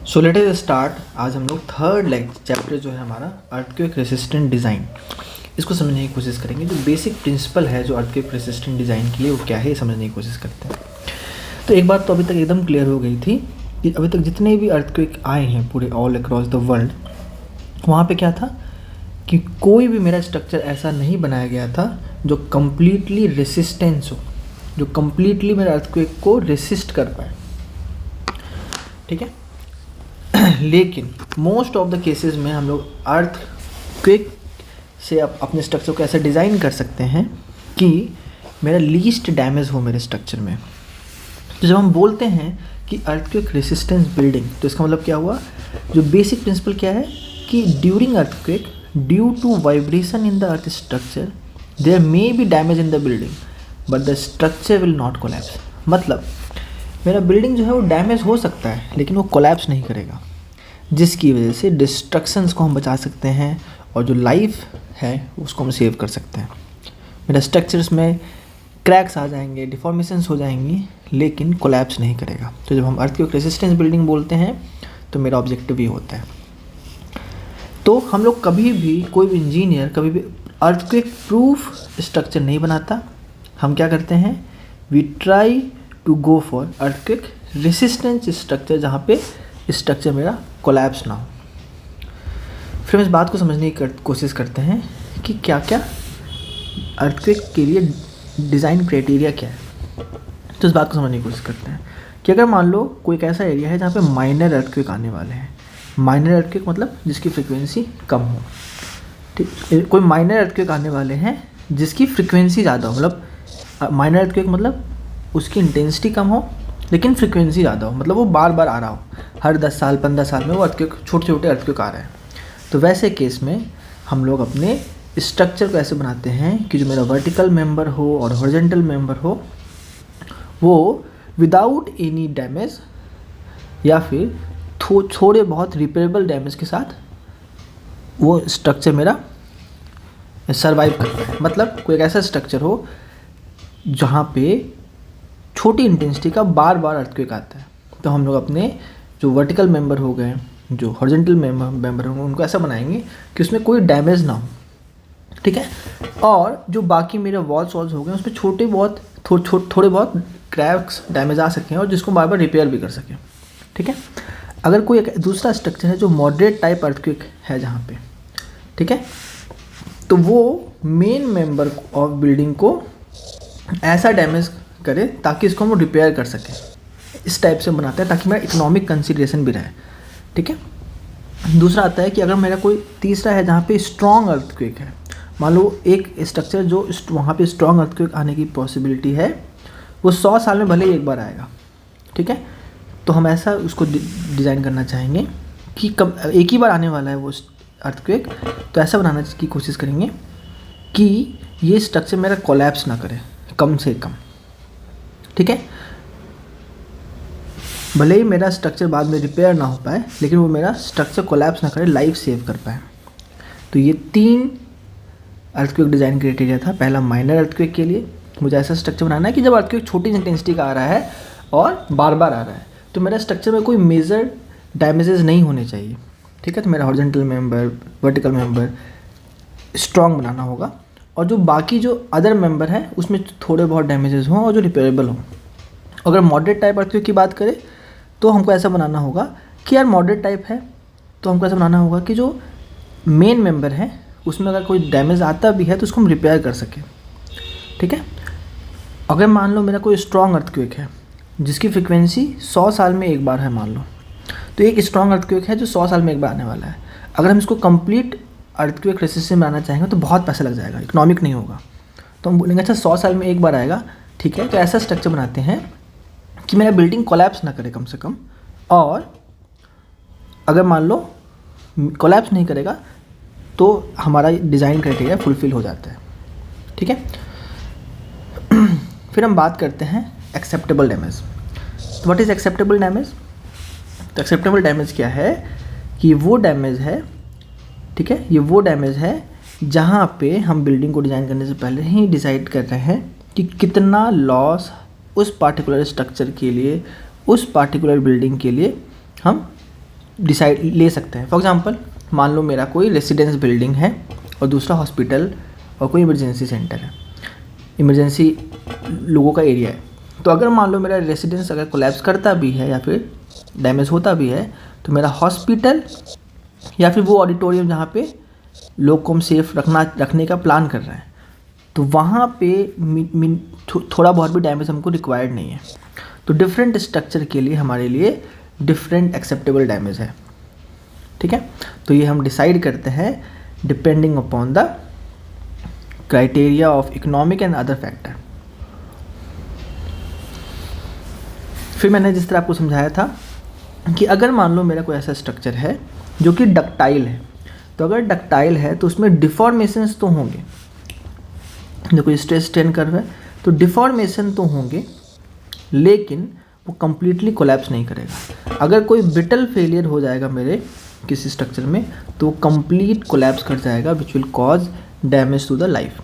So let us start. आज हम लोग थर्ड चैप्टर जो है हमारा अर्थक्वेक रेसिस्टेंट डिज़ाइन, इसको समझने की कोशिश करेंगे। जो बेसिक प्रिंसिपल है जो अर्थक्वेक रेसिस्टेंट डिज़ाइन के लिए, वो क्या है ये समझने की कोशिश करते हैं। तो एक बात तो अभी तक एकदम क्लियर हो गई थी कि अभी तक जितने भी अर्थक्वेक आए हैं पूरे ऑल अक्रॉस द वर्ल्ड, वहाँ पे क्या था कि कोई भी मेरा स्ट्रक्चर ऐसा नहीं बनाया गया था जो कम्प्लीटली रेसिस्टेंस हो, जो कम्प्लीटली मेरा अर्थक्वेक को रेसिस्ट कर पाए। ठीक है, लेकिन मोस्ट ऑफ द केसेस में हम लोग अर्थक्वेक से अपने स्ट्रक्चर को ऐसे डिज़ाइन कर सकते हैं कि मेरा लीस्ट डैमेज हो मेरे स्ट्रक्चर में। तो जब हम बोलते हैं कि अर्थक्वेक रेसिस्टेंस बिल्डिंग, तो इसका मतलब क्या हुआ, जो बेसिक प्रिंसिपल क्या है कि during earthquake due to vibration in the earth structure there may be damage in the building but the structure will not collapse. मतलब मेरा बिल्डिंग जो है वो डैमेज हो सकता है लेकिन वो कोलैप्स नहीं करेगा, जिसकी वजह से डिस्ट्रक्शंस को हम बचा सकते हैं और जो लाइफ है उसको हम सेव कर सकते हैं। मेरा स्ट्रक्चर्स में क्रैक्स आ जाएंगे, डिफॉर्मेशंस हो जाएंगी, लेकिन कोलैप्स नहीं करेगा। तो जब हम अर्थक्वेक रेसिस्टेंस बिल्डिंग बोलते हैं तो मेरा ऑब्जेक्टिव ये होता है। तो हम लोग कभी भी, कोई भी इंजीनियर कभी भी अर्थक्वेक प्रूफ स्ट्रक्चर नहीं बनाता। हम क्या करते हैं, we try to go for earthquake resistance structure, जहाँ पे स्ट्रक्चर मेरा कोलैप्स ना हो। फिर हम इस बात को समझने की कोशिश करते हैं कि क्या क्या अर्थक्वेक के लिए डिज़ाइन क्राइटेरिया क्या है। तो इस बात को समझने की कोशिश करते हैं कि अगर मान लो कोई एक ऐसा एरिया है जहाँ पे माइनर अर्थक्वेक आने वाले हैं। माइनर अर्थक्वेक मतलब जिसकी फ्रिक्वेंसी कम हो। ठीक, कोई माइनर अर्थक्वेक आने वाले हैं जिसकी फ्रिक्वेंसी ज़्यादा हो। मतलब माइनर अर्थक्वेक मतलब उसकी इंटेंसिटी कम हो लेकिन फ्रिक्वेंसी ज़्यादा हो, मतलब वो बार बार आ रहा हो, हर 10 साल 15 साल में वो अर्थक्वेक, छोटे छोटे अर्थक्वेक आ रहे हैं। तो वैसे केस में हम लोग अपने स्ट्रक्चर को ऐसे बनाते हैं कि जो मेरा वर्टिकल मेंबर हो और हॉरिजॉन्टल मेंबर हो वो विदाउट एनी डैमेज या फिर थोड़े बहुत रिपेयरेबल डैमेज के साथ वो स्ट्रक्चर मेरा सर्वाइव करता है। मतलब कोई एक ऐसा स्ट्रक्चर हो जहाँ पे छोटी इंटेंसिटी का बार बार अर्थक्वेक आता है। तो हम लोग अपने जो वर्टिकल मेंबर हो गए, जो हॉरिजॉन्टल मेंबर होंगे, उनको ऐसा बनाएंगे कि उसमें कोई डैमेज ना हो। ठीक है, और जो बाकी मेरे वॉल्स हो गए उसमें छोटे बहुत थोड़े बहुत क्रैक्स डैमेज आ सकें और जिसको बार बार रिपेयर भी कर सकें। ठीक है, अगर कोई एक दूसरा स्ट्रक्चर है जो मॉडरेट टाइप अर्थक्वेक है जहाँ पे, ठीक है, तो वो मेन मेंबर ऑफ बिल्डिंग को ऐसा डैमेज करे ताकि इसको हम रिपेयर कर सकें। इस टाइप से बनाते हैं ताकि मेरा इकोनॉमिक कंसिडरेशन भी रहे। ठीक है, दूसरा आता है कि अगर मेरा कोई तीसरा है जहाँ पे स्ट्रॉन्ग अर्थक्वेक है। मान लो एक स्ट्रक्चर जो वहाँ पे स्ट्रॉन्ग अर्थक्वेक आने की पॉसिबिलिटी है, वो 100 साल में भले ही एक बार आएगा। ठीक है, तो हम ऐसा उसको डिज़ाइन करना चाहेंगे कि कब एक ही बार आने वाला है वो अर्थक्वेक, तो ऐसा बनाने की कोशिश करेंगे कि ये स्ट्रक्चर मेरा कोलैप्स ना करे कम से कम। ठीक है, भले ही मेरा स्ट्रक्चर बाद में रिपेयर ना हो पाए लेकिन वो मेरा स्ट्रक्चर कोलैप्स ना करे, लाइफ सेव कर पाए। तो ये 3 अर्थक्वेक डिज़ाइन क्राइटेरिया था। पहला, माइनर अर्थक्वेक के लिए मुझे ऐसा स्ट्रक्चर बनाना है कि जब अर्थक्वेक छोटी इंटेंसिटी का आ रहा है और बार बार आ रहा है तो मेरा स्ट्रक्चर में कोई मेजर डैमेजेस नहीं होने चाहिए। ठीक है, तो मेरा horizontal member, vertical member strong बनाना होगा और जो बाकी जो अदर मेंबर है उसमें थोड़े बहुत डैमेजेस हों और जो रिपेयरेबल हों। अगर मॉडरेट टाइप अर्थक्वेक की बात करें तो हमको ऐसा बनाना होगा कि यार मॉडरेट टाइप है तो हमको ऐसा बनाना होगा कि जो मेन मेंबर है उसमें अगर कोई डैमेज आता भी है तो उसको हम रिपेयर कर सकें। ठीक है, अगर मान लो मेरा कोई स्ट्रॉन्ग अर्थक्वेक है जिसकी फ्रिक्वेंसी 100 साल में एक बार है मान लो, तो एक स्ट्रॉन्ग अर्थक्वेक है जो 100 साल में एक बार आने वाला है। अगर हम इसको कंप्लीट अर्थक्वेक रेसिस्टेंस बनाना चाहेंगे तो बहुत पैसा लग जाएगा, इकोनॉमिक नहीं होगा। तो हम बोलेंगे अच्छा 100 साल में एक बार आएगा। ठीक है, तो ऐसा स्ट्रक्चर बनाते हैं कि मेरा बिल्डिंग कोलैप्स ना करे कम से कम, और अगर मान लो कोलैप्स नहीं करेगा तो हमारा डिज़ाइन क्राइटेरिया फुलफिल हो जाता है। ठीक है, फिर हम बात करते हैं एक्सेप्टेबल डैमेज। तो व्हाट इज़ एक्सेप्टेबल डैमेज? तो एक्सेप्टेबल डैमेज क्या है कि वो डैमेज है, ठीक है, ये वो डैमेज है जहाँ पे हम बिल्डिंग को डिज़ाइन करने से पहले ही डिसाइड कर रहे हैं कि कितना लॉस उस पार्टिकुलर स्ट्रक्चर के लिए, उस पार्टिकुलर बिल्डिंग के लिए हम डिसाइड ले सकते हैं। फॉर एग्जांपल मान लो मेरा कोई रेसिडेंस बिल्डिंग है और दूसरा हॉस्पिटल और कोई इमरजेंसी सेंटर है, इमरजेंसी लोगों का एरिया है। तो अगर मान लो मेरा रेसिडेंस अगर कोलैप्स करता भी है या फिर डैमेज होता भी है, तो मेरा हॉस्पिटल या फिर वो ऑडिटोरियम जहाँ पे लोग को हम सेफ रखने का प्लान कर रहे हैं, तो वहाँ पे थोड़ा बहुत भी डैमेज हमको रिक्वायर्ड नहीं है। तो डिफरेंट स्ट्रक्चर के लिए हमारे लिए डिफरेंट एक्सेप्टेबल डैमेज है, ठीक है। तो ये हम डिसाइड करते हैं depending upon the criteria of economic and other factor. फिर मैंने जिस तरह आपको समझाया था कि अगर मान लो मेरा कोई ऐसा स्ट्रक्चर है जो कि डक्टाइल है, तो अगर डक्टाइल है तो उसमें डिफॉर्मेशंस तो होंगे। देखो स्ट्रेस स्ट्रेन कर्व है तो डिफॉर्मेशन तो होंगे, लेकिन वो कंप्लीटली कोलैप्स नहीं करेगा। अगर कोई ब्रिटल फेलियर हो जाएगा मेरे किसी स्ट्रक्चर में, तो वो कंप्लीट कोलैप्स कर जाएगा, which will cause damage to the life.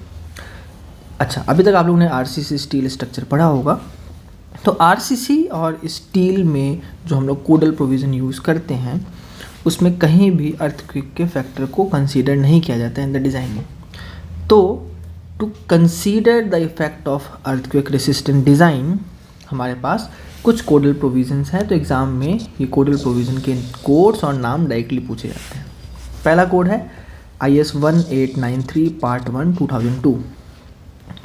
अच्छा, अभी तक आप लोगों ने आरसीसी स्टील स्ट्रक्चर पढ़ा होगा। तो आरसीसी और स्टील में जो हम लोग कोडल प्रोविज़न यूज़ करते हैं, उसमें कहीं भी अर्थक्वेक के फैक्टर को कंसीडर नहीं किया जाता है इन द डिज़ाइन में। तो to consider the effect of earthquake resistant design हमारे पास कुछ कोडल प्रोविजंस हैं। तो एग्ज़ाम में ये कोडल प्रोविज़न के कोड्स और नाम डायरेक्टली पूछे जाते हैं। पहला कोड है IS 1893 part 1 2002।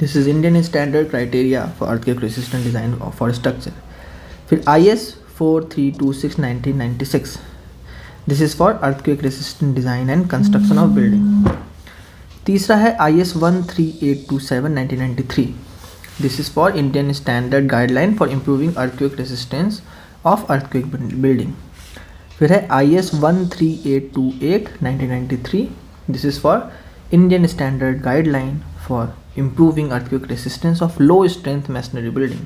This is Indian standard criteria for earthquake resistant design for structure. फिर IS 4326 1996, this is for earthquake resistant design and construction of building. तीसरा है IS 13827 1993, this is for Indian standard guideline for improving earthquake resistance of earthquake building. फिर है IS 13828 1993, this is for Indian standard guideline for improving earthquake resistance of low strength masonry building.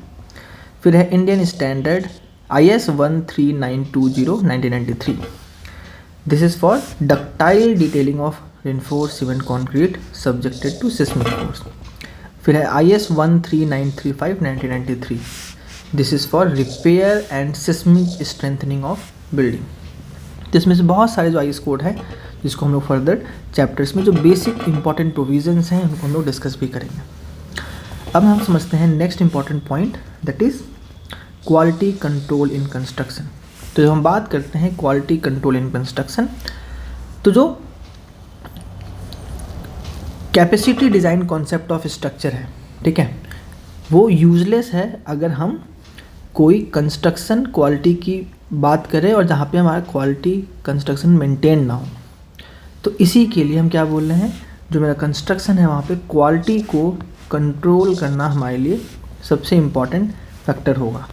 फिर है Indian standard IS 13920 1993, this is for ductile detailing of reinforced cement concrete subjected to seismic force। फिर है IS 13935 1993, this is for repair and seismic strengthening of building. तो इसमें से बहुत सारे जो IS कोड है जिसको हम लोग फर्दर चैप्टर्स में जो बेसिक इंपॉर्टेंट प्रोविजंस हैं उनको हम लोग डिस्कस भी करेंगे। अब हम समझते हैं next important point, that is quality control in construction. तो जब हम बात करते हैं क्वालिटी कंट्रोल इन कंस्ट्रक्शन, तो जो capacity design concept of structure है, ठीक है, वो यूजलेस है अगर हम कोई कंस्ट्रक्शन क्वालिटी की बात करें और जहाँ पे हमारा क्वालिटी कंस्ट्रक्शन मेंटेन ना हो। तो इसी के लिए हम क्या बोल रहे हैं, जो मेरा कंस्ट्रक्शन है वहाँ पे क्वालिटी को कंट्रोल करना हमारे लिए सबसे इम्पॉर्टेंट फैक्टर होगा,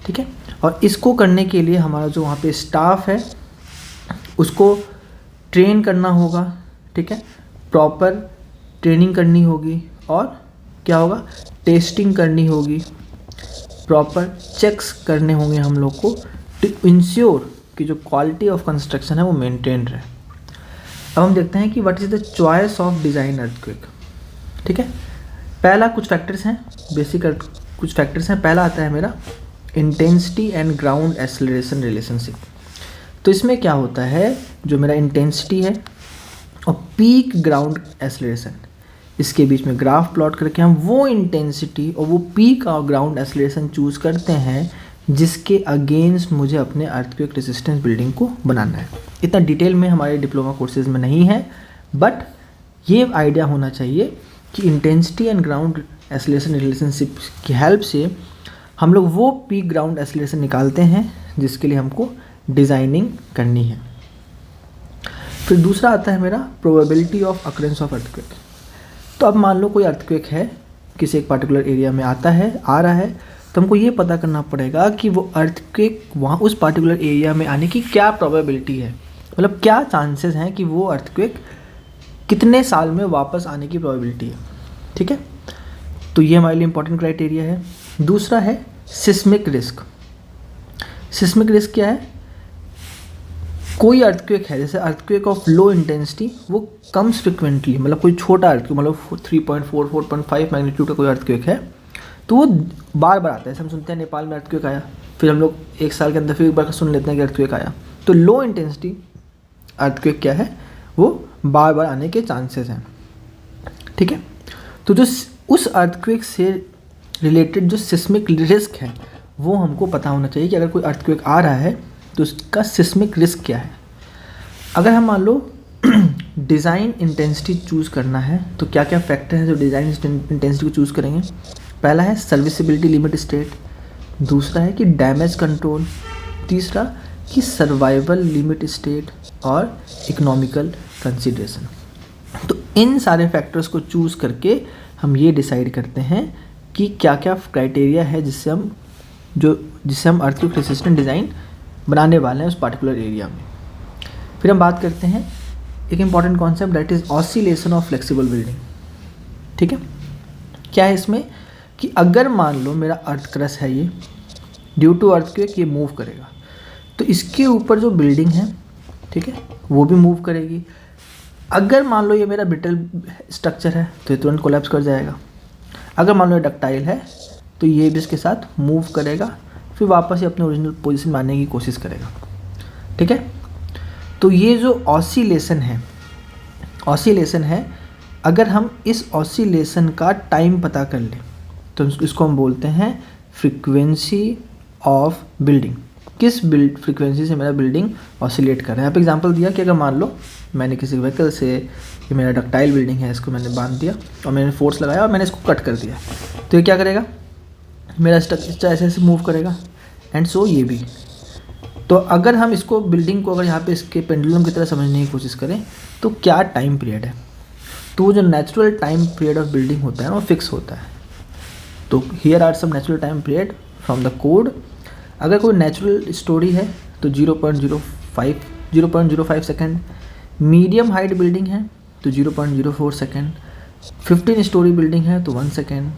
ठीक है। और इसको करने के लिए हमारा जो वहाँ पे स्टाफ है उसको ट्रेन करना होगा, ठीक है, प्रॉपर ट्रेनिंग करनी होगी और क्या होगा, टेस्टिंग करनी होगी, प्रॉपर चेक्स करने होंगे हम लोग को टू इंश्योर कि जो क्वालिटी ऑफ कंस्ट्रक्शन है वो मेंटेन रहे। अब हम देखते हैं कि what is the choice of design earthquake, ठीक है। पहला कुछ फैक्टर्स हैं, बेसिक कुछ फैक्टर्स हैं। पहला आता है मेरा intensity and ground acceleration relationship. तो इसमें क्या होता है, जो मेरा इंटेंसिटी है और पीक ग्राउंड एक्सेलरेशन, इसके बीच में ग्राफ प्लॉट करके हम वो इंटेंसिटी और वो पीक और ग्राउंड एक्सेलरेशन चूज़ करते हैं जिसके अगेंस्ट मुझे अपने अर्थक्वेक रेजिस्टेंस बिल्डिंग को बनाना है। इतना डिटेल में हमारे डिप्लोमा कोर्सेज में नहीं है, बट ये आइडिया होना चाहिए कि intensity and ground acceleration relationship की हेल्प से हम लोग वो पीक ग्राउंड एक्सेलरेशन निकालते हैं जिसके लिए हमको डिज़ाइनिंग करनी है। फिर दूसरा आता है मेरा probability of occurrence of earthquake. तो अब मान लो कोई अर्थक्वेक है, किसी एक पर्टिकुलर एरिया में आ रहा है, तो हमको ये पता करना पड़ेगा कि वो अर्थक्वेक वहाँ उस पर्टिकुलर एरिया में आने की क्या प्रोबेबिलिटी है, मतलब क्या चांसेस हैं कि वो अर्थक्वेक कितने साल में वापस आने की प्रोबेबिलिटी है, ठीक है। तो ये हमारे लिए इंपॉर्टेंट क्राइटेरिया है। दूसरा है सिस्मिक रिस्क। सिस्मिक रिस्क क्या है, कोई अर्थक्वेक है, जैसे अर्थक्वेक ऑफ लो इंटेंसिटी, वो कम्स फ्रिक्वेंटली, मतलब कोई छोटा अर्थक्वेक, मतलब 3.4 4.5 मैग्नीट्यूड का कोई अर्थक्वेक है, तो वो बार बार आता है। जैसे हम सुनते हैं नेपाल में अर्थक्वेक आया, फिर हम लोग एक साल के अंदर फिर एक बार सुन लेते हैं कि अर्थक्वेक आया, तो लो इंटेंसिटी अर्थक्वेक क्या है, वो बार बार आने के चांसेस हैं, ठीक है। तो जो उस अर्थक्वेक से रिलेटेड जो सिस्मिक रिस्क है वो हमको पता होना चाहिए कि अगर कोई अर्थक्वेक आ रहा है तो उसका सिस्मिक रिस्क क्या है। अगर हम मान लो डिज़ाइन इंटेंसिटी चूज़ करना है तो क्या क्या फैक्टर हैं जो डिज़ाइन इंटेंसिटी को चूज़ करेंगे। पहला है सर्विसिबिलिटी लिमिट स्टेट, दूसरा है कि डैमेज कंट्रोल, तीसरा कि सर्वाइवल लिमिट स्टेट और इकोनॉमिकल कंसिडरेशन। तो इन सारे फैक्टर्स को चूज़ करके हम ये डिसाइड करते हैं कि क्या क्या क्राइटेरिया है जिससे हम अर्थक्वेक रेसिस्टेंट डिज़ाइन बनाने वाले हैं उस पार्टिकुलर एरिया में। फिर हम बात करते हैं एक important concept, that is oscillation of flexible building, ठीक है। क्या है इसमें कि अगर मान लो मेरा अर्थ क्रस्ट है, ये ड्यू टू अर्थक्वेक ये मूव करेगा, तो इसके ऊपर जो बिल्डिंग है, ठीक है, वो भी मूव करेगी। अगर मान लो ये मेरा ब्रिटल स्ट्रक्चर है तो ये तुरंत कोलैप्स कर जाएगा। अगर मान लो ये डक्टाइल है तो ये भी इसके साथ मूव करेगा, फिर वापस ये अपने ओरिजिनल पोजीशन में आने की कोशिश करेगा, ठीक है। तो ये जो ऑसिलेशन है, अगर हम इस ऑसिलेशन का टाइम पता कर लें तो इसको हम बोलते हैं फ्रीक्वेंसी ऑफ बिल्डिंग। किस फ्रीक्वेंसी से मेरा बिल्डिंग ऑसिलेट कर रहा है। यहाँ पे एग्जांपल दिया कि अगर मान लो मैंने किसी व्हीकल से, ये मेरा डक्टाइल बिल्डिंग है, इसको मैंने बांध दिया और मैंने फोर्स लगाया और मैंने इसको कट कर दिया, तो ये क्या करेगा, मेरा स्ट्रक्चर ऐसे ऐसे मूव करेगा, एंड सो ये भी। तो अगर हम इसको बिल्डिंग को अगर यहाँ पे इसके पेंडुलम की तरह समझने की कोशिश करें तो क्या टाइम पीरियड है, तो वो जो natural time period of building होता है ना वो फिक्स होता है। तो here are some natural time period from the code. अगर कोई नेचुरल स्टोरी है तो 0.05 सेकेंड, मीडियम हाइट बिल्डिंग है तो 0.04 सेकेंड, 15 स्टोरी बिल्डिंग है तो 1 सेकेंड,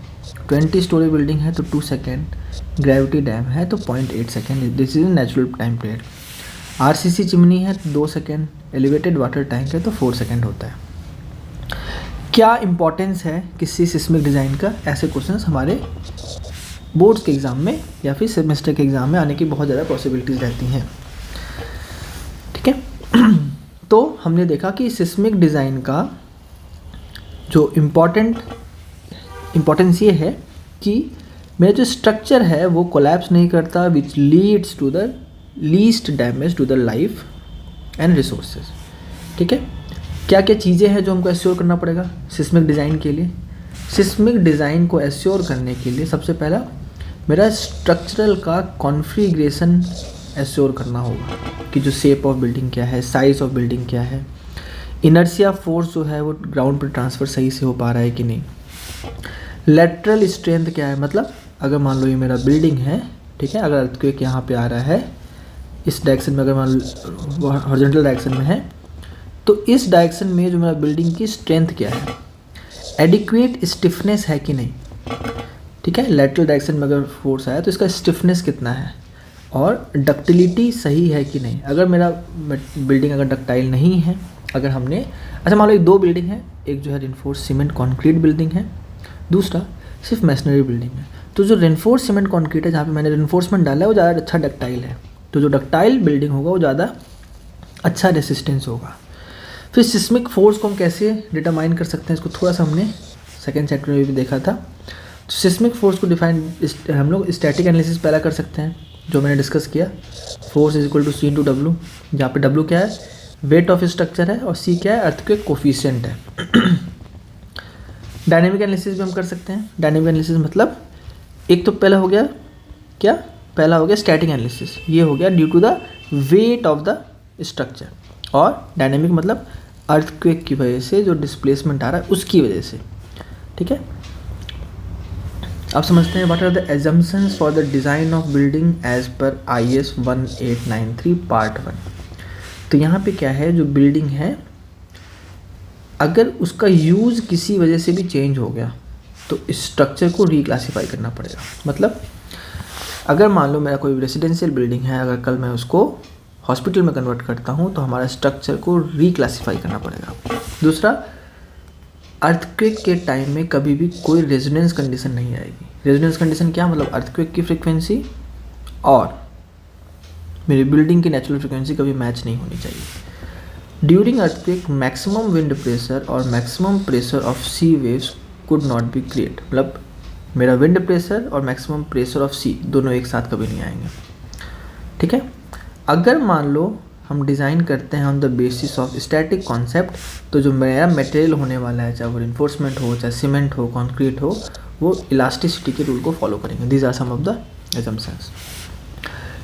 20 स्टोरी बिल्डिंग है तो 2 सेकेंड, ग्रेविटी डैम है तो 0.8 second. This is natural time period. RCC chimney है तो 2 सेकेंड, एलिवेटेड वाटर टैंक है तो 4 सेकेंड होता है। क्या इंपॉर्टेंस है किसी सिस्मिक डिज़ाइन का, ऐसे क्वेश्चंस हमारे बोर्ड्स के एग्ज़ाम में या फिर सेमेस्टर के एग्ज़ाम में आने की बहुत ज़्यादा पॉसिबिलिटीज़ रहती हैं, ठीक है। तो हमने देखा कि सिस्मिक डिज़ाइन का जो इम्पोर्टेंस ये है कि मेरा जो स्ट्रक्चर है वो कोलैप्स नहीं करता, which leads to the least damage to the life and resources, ठीक है। क्या क्या चीज़ें हैं जो हमको एश्योर करना पड़ेगा सिस्मिक डिज़ाइन के लिए। सिस्मिक डिज़ाइन को एश्योर करने के लिए सबसे पहला मेरा स्ट्रक्चरल का कॉन्फ़िगरेशन एश्योर करना होगा कि जो शेप ऑफ बिल्डिंग क्या है, साइज़ ऑफ बिल्डिंग क्या है, इनर्शिया फोर्स जो है वो ग्राउंड पर ट्रांसफ़र सही से हो पा रहा है कि नहीं, लेटरल स्ट्रेंथ क्या है, मतलब अगर मान लो ये मेरा बिल्डिंग है, ठीक है, अगर अर्थक्वेक यहाँ पे आ रहा है इस डायरेक्शन में, अगर मान लो हॉरिजॉन्टल डायरेक्शन में है तो इस डायरेक्शन में जो मेरा बिल्डिंग की स्ट्रेंथ क्या है, एडिक्वेट स्टिफनेस है कि नहीं, ठीक है। लेटरल डायरेक्शन में अगर फोर्स आया तो इसका स्टिफनेस कितना है और डक्टिलिटी सही है कि नहीं। अगर मेरा बिल्डिंग अगर डक्टाइल नहीं है, अगर हमने अच्छा मान लो एक 2 बिल्डिंग है, एक जो है रेनफोर्स सीमेंट कॉन्क्रीट बिल्डिंग है, दूसरा सिर्फ मैसनरी बिल्डिंग है, तो जो रेनफोर्स सीमेंट कॉन्क्रीट है जहाँ पे मैंने रेनफोर्समेंट डाला है वो ज़्यादा अच्छा डक्टाइल है, तो जो डक्टाइल बिल्डिंग होगा वो ज़्यादा अच्छा रेसिस्टेंस होगा। फिर सिस्मिक फोर्स को हम कैसे डिटरमाइन कर सकते हैं, इसको थोड़ा सा हमने सेकेंड चैप्टर में भी देखा था। तो सिस्मिक फोर्स को डिफाइन हम लोग स्टैटिक एनालिसिस पहला कर सकते हैं, जो मैंने डिस्कस किया, force is equal to C × W, जहाँ पे W क्या है, वेट ऑफ स्ट्रक्चर है, और C क्या है, अर्थक्वेक कोफिशिएंट है। डायनेमिक एनालिसिस भी हम कर सकते हैं। डायनेमिक एनालिसिस मतलब एक तो पहला हो गया क्या, पहला हो गया स्टैटिक एनालिसिस, ये हो गया due to the weight of the structure, और डायनेमिक मतलब अर्थक्वेक की वजह से जो डिस्प्लेसमेंट आ रहा है उसकी वजह से, ठीक है। अब समझते हैं what are the assumptions for the design of building as per IS 1893 part 1। तो यहाँ पे क्या है, जो बिल्डिंग है अगर उसका यूज़ किसी वजह से भी चेंज हो गया तो स्ट्रक्चर को रिक्लासीफाई करना पड़ेगा। मतलब अगर मान लो मेरा कोई रेजिडेंशियल बिल्डिंग है, अगर कल मैं उसको हॉस्पिटल में कन्वर्ट करता हूँ तो हमारा स्ट्रक्चर को रिक्लासीफाई करना पड़ेगा। दूसरा, अर्थक्वेक के टाइम में कभी भी कोई रेजोनेंस कंडीशन नहीं आएगी। रेजोनेंस कंडीशन क्या, मतलब अर्थक्वेक की फ्रीक्वेंसी और मेरी बिल्डिंग की नेचुरल फ्रिक्वेंसी कभी मैच नहीं होनी चाहिए। During earthquake maximum wind pressure और maximum pressure of sea waves could not be create, मतलब मेरा विंड प्रेशर और मैक्सिमम प्रेशर ऑफ सी दोनों एक साथ कभी नहीं आएंगे। ठीक है, अगर मान लो हम डिज़ाइन करते हैं on the basis of static concept, तो जो मेरा मटेरियल होने वाला है, चाहे वो रिइंफोर्समेंट हो, चाहे सीमेंट हो, कंक्रीट हो, वो इलास्टिसिटी के रूल को फॉलो करेंगे। These are some of the assumptions.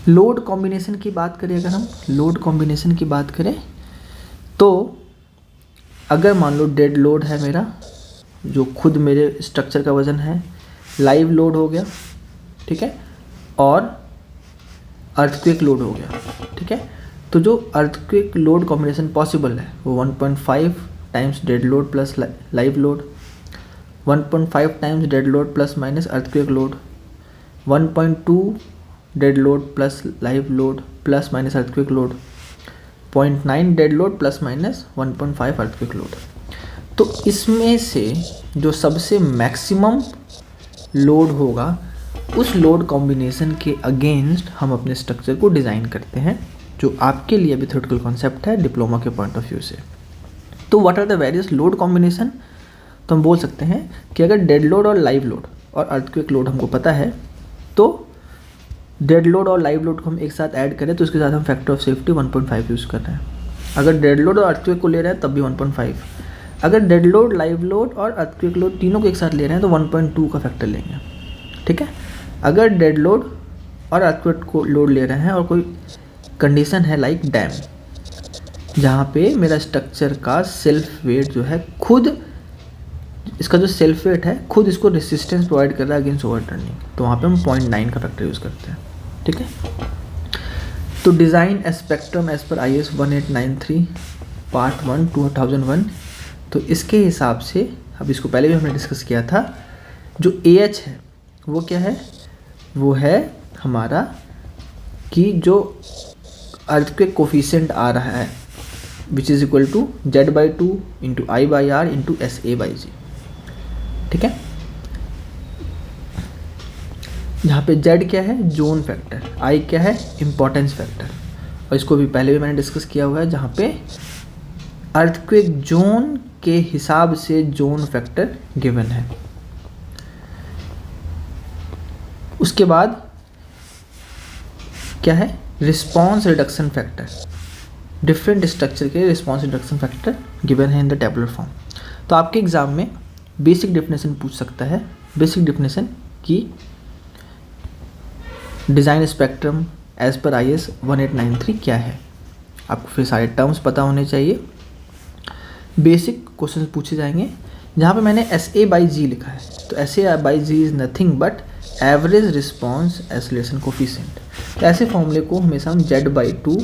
Load combination की बात करें, अगर हम लोड कॉम्बिनेशन की बात करें तो अगर मान लो डेड लोड है मेरा, जो खुद मेरे स्ट्रक्चर का वजन है, लाइव लोड हो गया, ठीक है, और अर्थक्वेक लोड हो गया। ठीक है, तो जो अर्थक्वेक लोड कॉम्बिनेशन पॉसिबल है वो 1.5 times dead load plus live load, 1.5 times dead load plus minus earthquake load, 1.2 dead load plus live load plus minus earthquake load, 0.9 dead load plus minus 1.5 earthquake load. तो इसमें से जो सबसे maximum load होगा, उस load combination के against हम अपने स्ट्रक्चर को डिज़ाइन करते हैं, जो आपके लिए अभी थ्योरेटिकल कॉन्सेप्ट है डिप्लोमा के पॉइंट ऑफ व्यू से। तो what are the various load combination? तो हम बोल सकते हैं कि अगर डेड लोड और लाइव लोड और अर्थक्वेक लोड हमको पता है, तो डेड लोड और लाइव लोड को हम एक साथ ऐड करें तो उसके साथ हम फैक्टर ऑफ सेफ्टी 1.5 यूज़ कर रहे हैं। अगर डेड लोड और अर्थक्वेक को ले रहे हैं तब भी 1.5, अगर डेड लोड, लाइव लोड और अर्थक्वेक लोड तीनों को एक साथ ले रहे हैं तो 1.2 का फैक्टर लेंगे। ठीक है, अगर डेड लोड और अर्थक्वेक को लोड ले रहे हैं और कोई कंडीशन है लाइक डैम, जहाँ पे मेरा स्ट्रक्चर का सेल्फ वेट जो है, खुद इसका जो सेल्फ वेट है खुद इसको रेसिस्टेंस प्रोवाइड कर रहा है अगेंस्ट ओवरटर्निंग, तो वहाँ पे हम 0.9 का फैक्टर यूज़ करते हैं। ठीक है, तो design a spectrum as per IS 1893 part 1 2001, तो इसके हिसाब से, अब इसको पहले भी हमने डिस्कस किया था, जो AH है वो क्या है, वो है हमारा कि जो अर्थक्वेक कोफिशिएंट आ रहा है which is equal to Z/2 into I/R into SA/G। ठीक है, जहाँ पे Z क्या है, जोन फैक्टर, I क्या है, इम्पोर्टेंस फैक्टर, और इसको भी पहले भी मैंने डिस्कस किया हुआ है, जहाँ पे अर्थक्वेक जोन के हिसाब से जोन फैक्टर गिवन है। उसके बाद क्या है, response reduction factor, different structure के रिस्पॉन्स रिडक्शन फैक्टर गिवन है इन द टेबुलर फॉर्म। तो आपके एग्जाम में बेसिक डेफिनेशन पूछ सकता है, बेसिक डेफिनेशन की design spectrum as per IS 1893 क्या है, आपको फिर सारे टर्म्स पता होने चाहिए। बेसिक क्वेश्चन पूछे जाएंगे, जहाँ पे मैंने SA/G लिखा है, तो SA/G is nothing but average response acceleration coefficient. तो ऐसे फॉर्मूले को हमेशा हम Z/2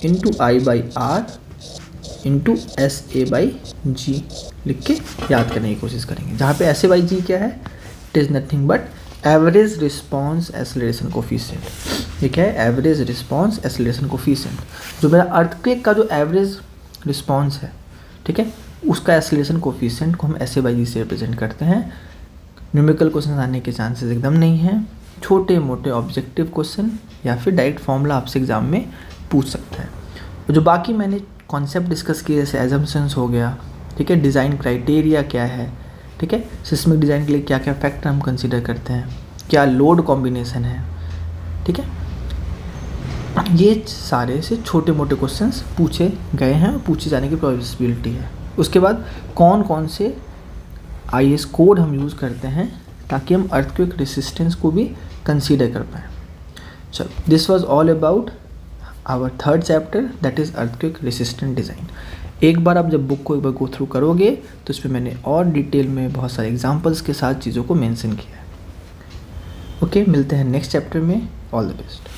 into I/R into SA/G लिख के याद करने की कोशिश करेंगे, जहाँ पे SA/G क्या है, it is nothing but average response acceleration coefficient. ये क्या है, एवरेज रिस्पॉन्स एक्सेलरेशन कोफिशिएंट, जो मेरा अर्थक्वेक का जो एवरेज रिस्पॉन्स है, ठीक है, उसका एक्सेलरेशन कोफिशिएंट को हम SA/G से रिप्रेजेंट करते हैं। न्यूमेरिकल क्वेश्चन आने के चांसेस एकदम नहीं हैं, छोटे मोटे ऑब्जेक्टिव क्वेश्चन या फिर डायरेक्ट फॉर्मूला आपसे एग्जाम में पूछ सकता है। और जो बाकी मैंने कॉन्सेप्ट डिस्कस किए, जैसे एजम्पशंस हो गया, ठीक है, डिज़ाइन क्राइटेरिया क्या है, ठीक है, सिस्टमिक डिज़ाइन के लिए क्या क्या फैक्टर हम कंसीडर करते हैं, क्या लोड कॉम्बिनेशन है, ठीक है, ये सारे से छोटे मोटे क्वेश्चंस पूछे गए हैं और पूछे जाने की पॉसिबिलिटी है। उसके बाद कौन कौन से IS कोड हम यूज़ करते हैं ताकि हम अर्थक्वेक रेसिस्टेंस को भी कंसीडर कर पाएँ। चलो, this was all about our third chapter, that is earthquake resistant design. एक बार आप जब बुक को एक बार गो थ्रू करोगे तो इस पर मैंने और डिटेल में बहुत सारे एग्जांपल्स के साथ चीज़ों को मेंशन किया है। ओके, मिलते हैं नेक्स्ट चैप्टर में। All the best.